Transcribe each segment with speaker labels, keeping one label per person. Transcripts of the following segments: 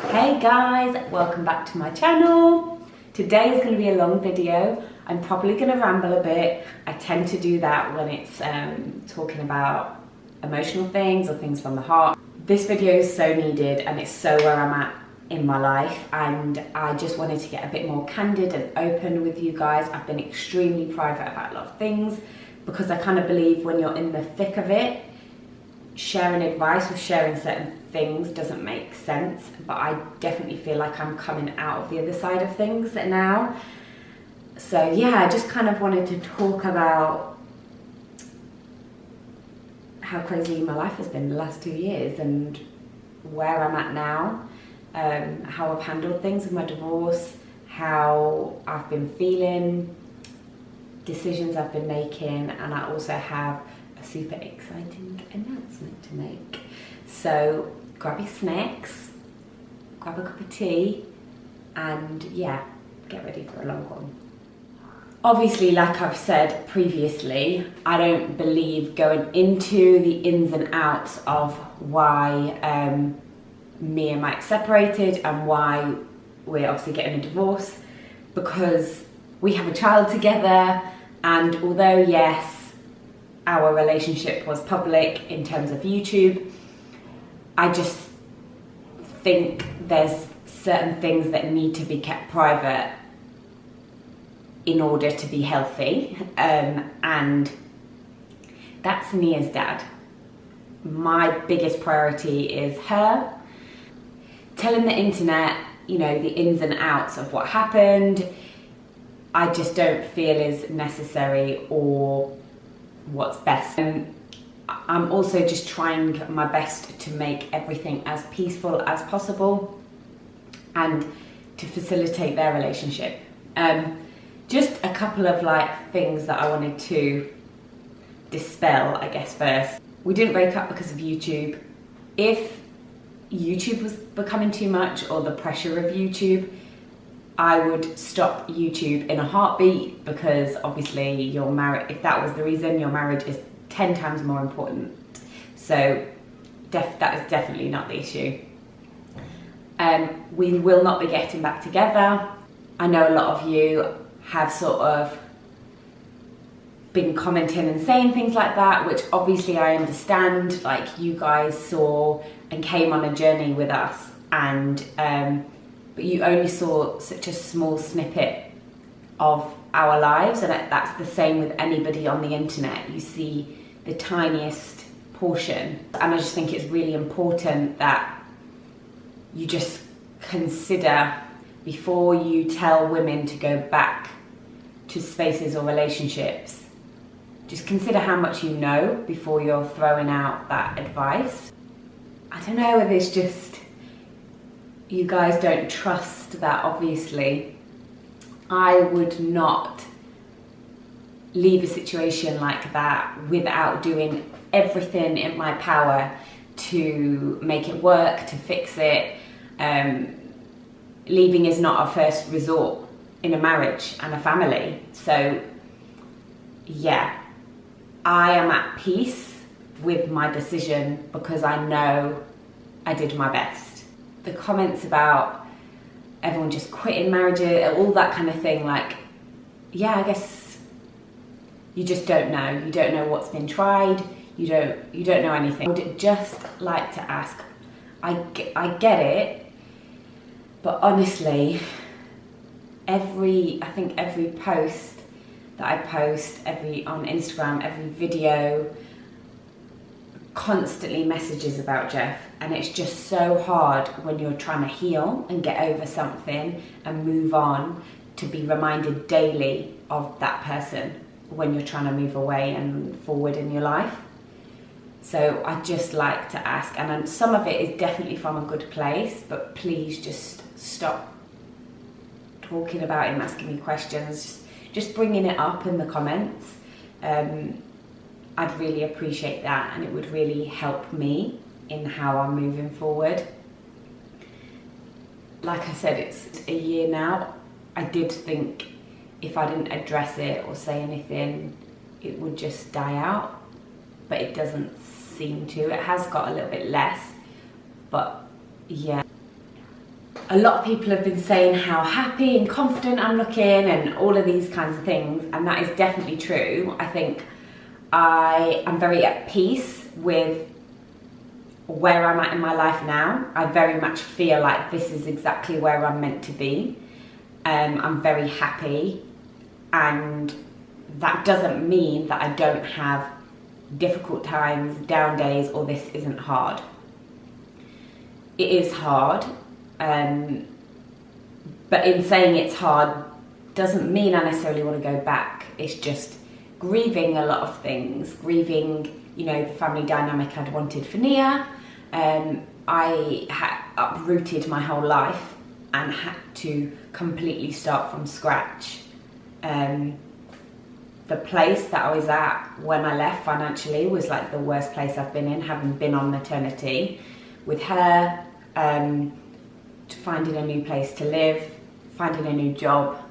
Speaker 1: Hey guys, welcome back to my channel. Today is going to be a long video. I'm probably going to ramble a bit. I tend to do that when it's talking about emotional things or things from the heart. This video is so needed and it's so where I'm at in my life, and I just wanted to get a bit more candid and open with you guys. I've been extremely private about a lot of things because I kind of believe when you're in the thick of it, sharing advice or sharing certain things doesn't make sense, but I definitely feel like I'm coming out of the other side of things now. So yeah, I just kind of wanted to talk about how crazy my life has been the last 2 years and where I'm at now, how I've handled things with my divorce, how I've been feeling, decisions I've been making, and I also have a super exciting announcement to make. So grab your snacks, grab a cup of tea, and yeah, get ready for a long one. Obviously, like I've said previously, I don't believe going into the ins and outs of why me and Mike separated and why we're obviously getting a divorce, because we have a child together, and although yes, our relationship was public in terms of YouTube, I just think there's certain things that need to be kept private in order to be healthy, and that's Nia's dad. My biggest priority is her. Telling the internet, you know, the ins and outs of what happened, I just don't feel is necessary or what's best. I'm also just trying my best to make everything as peaceful as possible and to facilitate their relationship. Just a couple of things that I wanted to dispel, I guess. First, we didn't break up because of YouTube. If YouTube was becoming too much, or the pressure of YouTube, I would stop YouTube in a heartbeat, because obviously you're married. If that was the reason, your marriage is 10 times more important. So that is definitely not the issue. We will not be getting back together. I know a lot of you have sort of been commenting and saying things like that, which obviously I understand. Like, you guys saw and came on a journey with us, and but you only saw such a small snippet of our lives, and that's the same with anybody on the internet. You see the tiniest portion, and I just think it's really important that you just consider, before you tell women to go back to spaces or relationships, just consider how much you know before you're throwing out that advice. I don't know whether it's just you guys don't trust that. Obviously, I would not leave a situation like that without doing everything in my power to make it work, to fix it. Leaving is not a first resort in a marriage and a family. So yeah, I am at peace with my decision because I know I did my best. The comments about everyone just quitting marriages, all that kind of thing, yeah, I guess you just don't know. You don't know what's been tried. You don't know anything. I would just like to ask, I get it, but honestly, I think every post that I post, on Instagram, every video, constantly messages about Jeff, and it's just so hard when you're trying to heal and get over something and move on, to be reminded daily of that person when you're trying to move away and forward in your life. So I'd just like to ask, and some of it is definitely from a good place, but please just stop talking about it and asking me questions, just bringing it up in the comments. I'd really appreciate that, and it would really help me in how I'm moving forward. Like I said, it's a year now. I did think if I didn't address it or say anything, it would just die out, but it doesn't seem to. It has got a little bit less, but yeah. A lot of people have been saying how happy and confident I'm looking and all of these kinds of things, and that is definitely true. I think I am very at peace with where I'm at in my life now. I very much feel like this is exactly where I'm meant to be. I'm very happy, and that doesn't mean that I don't have difficult times, down days, or this isn't hard. It is hard, but in saying it's hard doesn't mean I necessarily want to go back. It's just grieving a lot of things, grieving, you know, the family dynamic I'd wanted for Nia. I had uprooted my whole life and had to completely start from scratch. The place that I was at when I left financially was like the worst place I've been in, having been on maternity with her, finding a new place to live, finding a new job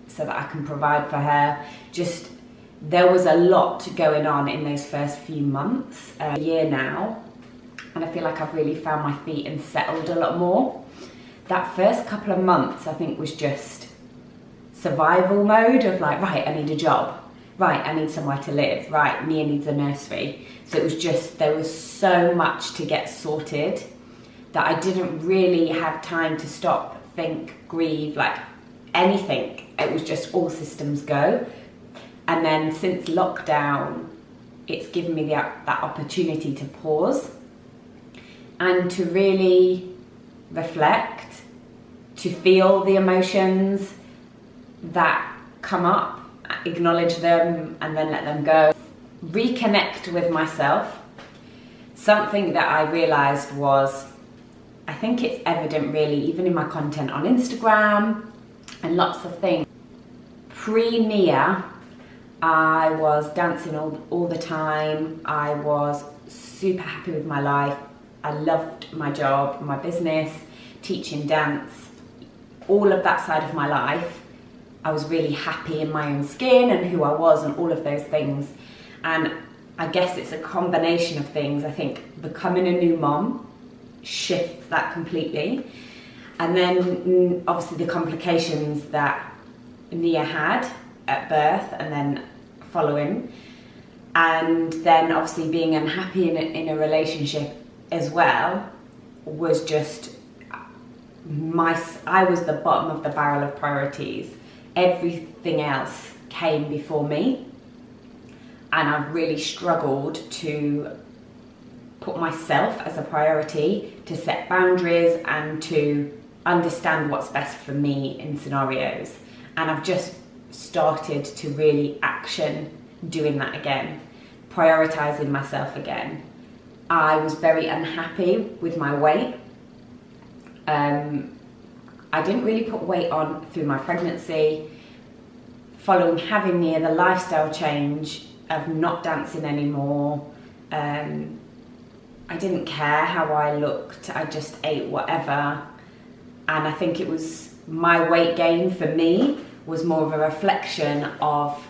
Speaker 1: so that I can provide for her. Just, there was a lot going on in those first few months, a year now, and I feel like I've really found my feet and settled a lot more. That first couple of months, I think, was just survival mode of like, right, I need a job. Right, I need somewhere to live. Right, Nia needs a nursery. So it was just, there was so much to get sorted that I didn't really have time to stop, think, grieve, like anything. It was just all systems go. And then since lockdown, it's given me that opportunity to pause and to really reflect, to feel the emotions that come up, acknowledge them and then let them go. Reconnect with myself. Something that I realised was, I think it's evident really even in my content on Instagram and lots of things. Pre-Nia, I was dancing all the time. I was super happy with my life. I loved my job, my business, teaching dance, all of that side of my life. I was really happy in my own skin and who I was and all of those things. And I guess it's a combination of things. I think becoming a new mom shifts that completely. And then obviously the complications that Nia had at birth and then following. And then obviously being unhappy in a relationship as well was just, I was the bottom of the barrel of priorities. Everything else came before me, and I've really struggled to put myself as a priority, to set boundaries and to understand what's best for me in scenarios. And I've just started to really action doing that again, prioritizing myself again. I was very unhappy with my weight. I didn't really put weight on through my pregnancy. Following having Nia, the lifestyle change of not dancing anymore, I didn't care how I looked, I just ate whatever. And I think it was my weight gain for me was more of a reflection of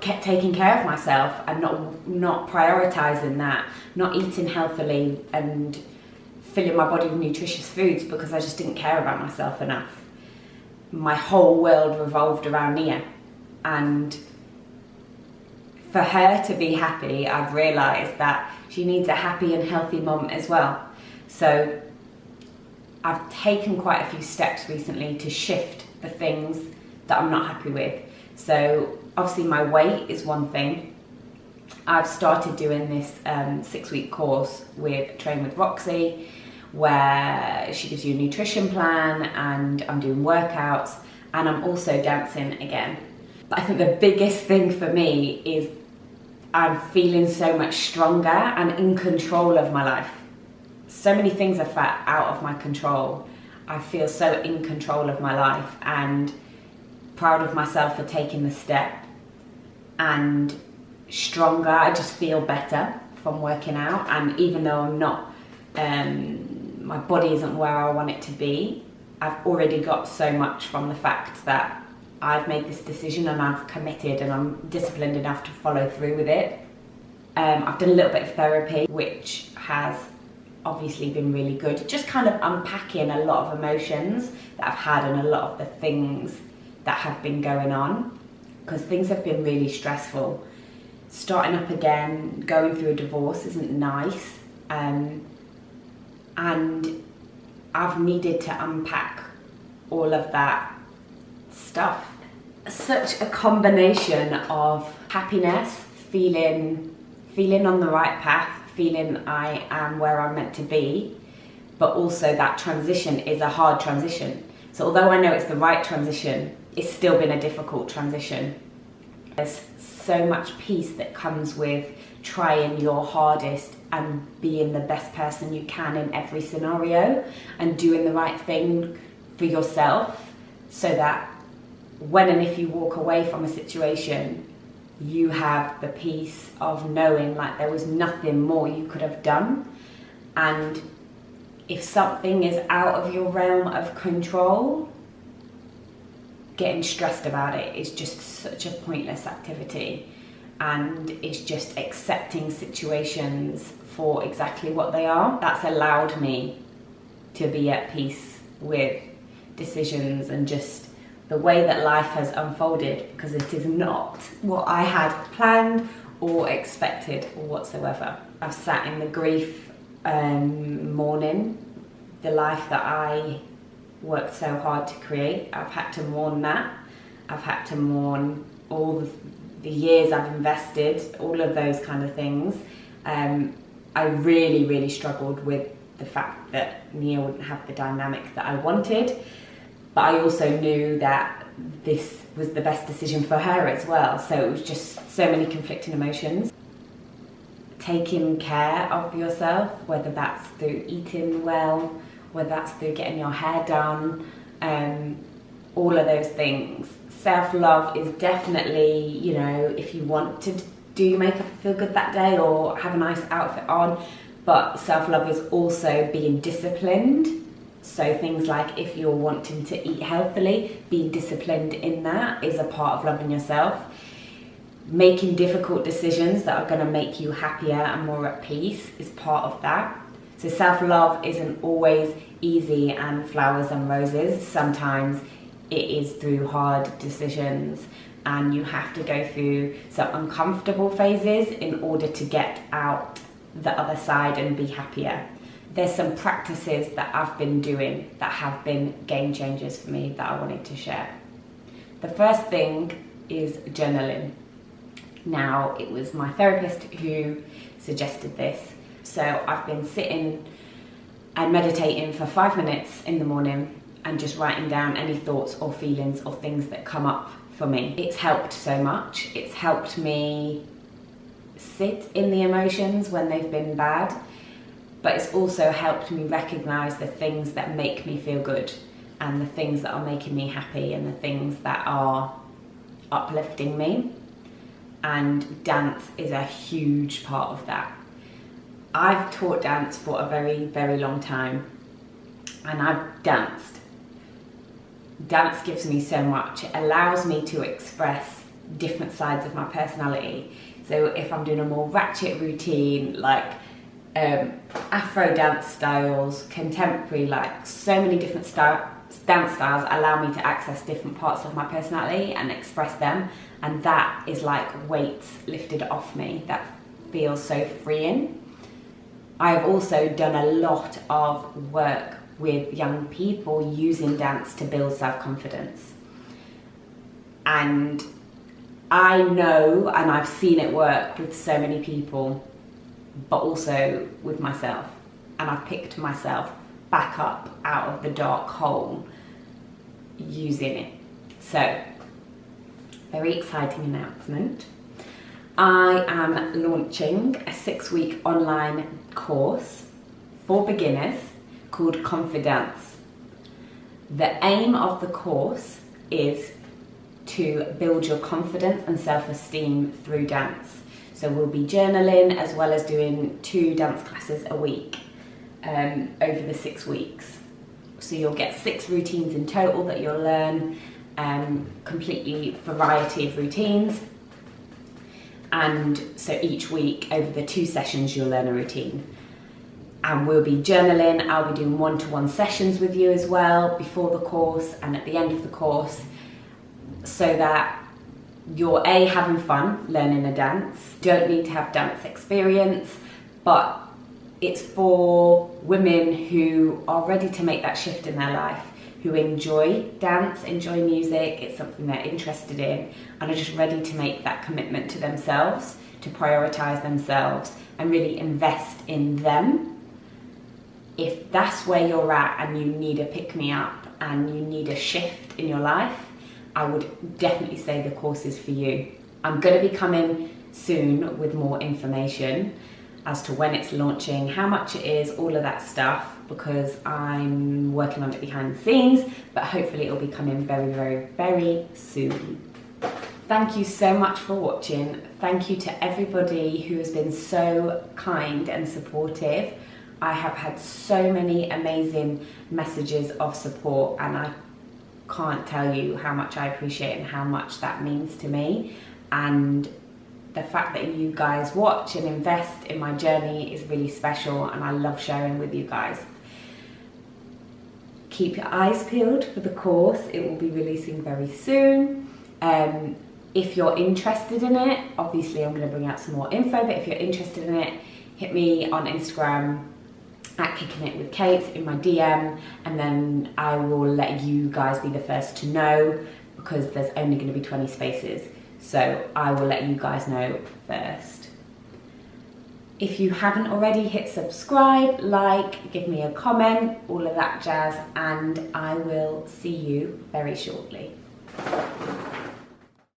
Speaker 1: kept taking care of myself and not prioritizing that, not eating healthily and filling my body with nutritious foods because I just didn't care about myself enough. My whole world revolved around Nia, and for her to be happy, I've realised that she needs a happy and healthy mum as well. So I've taken quite a few steps recently to shift the things that I'm not happy with. So obviously my weight is one thing. I've started doing this 6-week course with Train with Roxy, where she gives you a nutrition plan and I'm doing workouts and I'm also dancing again. But I think the biggest thing for me is I'm feeling so much stronger and in control of my life. So many things are out of my control. I feel so in control of my life and proud of myself for taking the step, and stronger. I just feel better from working out, and even though I'm not, my body isn't where I want it to be, I've already got so much from the fact that I've made this decision and I've committed and I'm disciplined enough to follow through with it. I've done a little bit of therapy, which has obviously been really good. Just kind of unpacking a lot of emotions that I've had and a lot of the things that have been going on, because things have been really stressful. Starting up again, going through a divorce isn't nice, and I've needed to unpack all of that stuff. Such a combination of happiness, feeling on the right path, feeling I am where I'm meant to be, but also that transition is a hard transition. So although I know it's the right transition, it's still been a difficult transition. There's so much peace that comes with trying your hardest and being the best person you can in every scenario and doing the right thing for yourself, so that when and if you walk away from a situation, you have the peace of knowing like there was nothing more you could have done. And if something is out of your realm of control, getting stressed about it is just such a pointless activity, and it's just accepting situations for exactly what they are. That's allowed me to be at peace with decisions and just the way that life has unfolded, because it is not what I had planned or expected or whatsoever. I've sat in the grief mourning the life that I worked so hard to create. I've had to mourn that. I've had to mourn all the years I've invested, all of those kind of things. I really, really struggled with the fact that Nia wouldn't have the dynamic that I wanted, but I also knew that this was the best decision for her as well. So it was just so many conflicting emotions. Taking care of yourself, whether that's through eating well, whether that's through getting your hair done, all of those things. Self-love is definitely, you know, if you want to do your makeup and feel good that day or have a nice outfit on, but self-love is also being disciplined. So things like if you're wanting to eat healthily, being disciplined in that is a part of loving yourself. Making difficult decisions that are going to make you happier and more at peace is part of that. So self-love isn't always easy and flowers and roses. Sometimes it is through hard decisions, and you have to go through some uncomfortable phases in order to get out the other side and be happier. There's some practices that I've been doing that have been game changers for me that I wanted to share. The first thing is journaling. Now, it was my therapist who suggested this. So I've been sitting and meditating for 5 minutes in the morning and just writing down any thoughts or feelings or things that come up for me. It's helped so much. It's helped me sit in the emotions when they've been bad, but it's also helped me recognize the things that make me feel good and the things that are making me happy and the things that are uplifting me. And dance is a huge part of that. I've taught dance for a very, very long time, and I've danced. Dance gives me so much. It allows me to express different sides of my personality. So if I'm doing a more ratchet routine, like Afro dance styles, contemporary, like so many different dance styles allow me to access different parts of my personality and express them. And that is like weights lifted off me. That feels so freeing. I've also done a lot of work with young people using dance to build self-confidence. And I know, and I've seen it work with so many people, but also with myself. And I've picked myself back up out of the dark hole using it. So, very exciting announcement. I am launching a 6-week online course for beginners called Confidence. The aim of the course is to build your confidence and self-esteem through dance. So we'll be journaling as well as doing 2 dance classes a week over the 6 weeks. So you'll get 6 routines in total that you'll learn, completely variety of routines. And so each week over the 2 sessions you'll learn a routine. and we'll be journaling. I'll be doing one-to-one sessions with you as well before the course and at the end of the course, so that you're having fun learning a dance. You don't need to have dance experience, but it's for women who are ready to make that shift in their life, who enjoy dance, enjoy music, it's something they're interested in, and are just ready to make that commitment to themselves, to prioritize themselves and really invest in them. If that's where you're at and you need a pick-me-up and you need a shift in your life, I would definitely say the course is for you. I'm going to be coming soon with more information as to when it's launching, how much it is, all of that stuff, because I'm working on it behind the scenes, but hopefully it'll be coming very, very, very soon. Thank you so much for watching. Thank you to everybody who has been so kind and supportive. I have had so many amazing messages of support, and I can't tell you how much I appreciate and how much that means to me. And the fact that you guys watch and invest in my journey is really special, and I love sharing with you guys. Keep your eyes peeled for the course. It will be releasing very soon. If you're interested in it, obviously I'm going to bring out some more info, but if you're interested in it, hit me on Instagram at Kickin It with Kate in my DM, and then I will let you guys be the first to know, because there's only going to be 20 spaces, so I will let you guys know first. If you haven't already, hit subscribe, like, give me a comment, all of that jazz, and I will see you very shortly.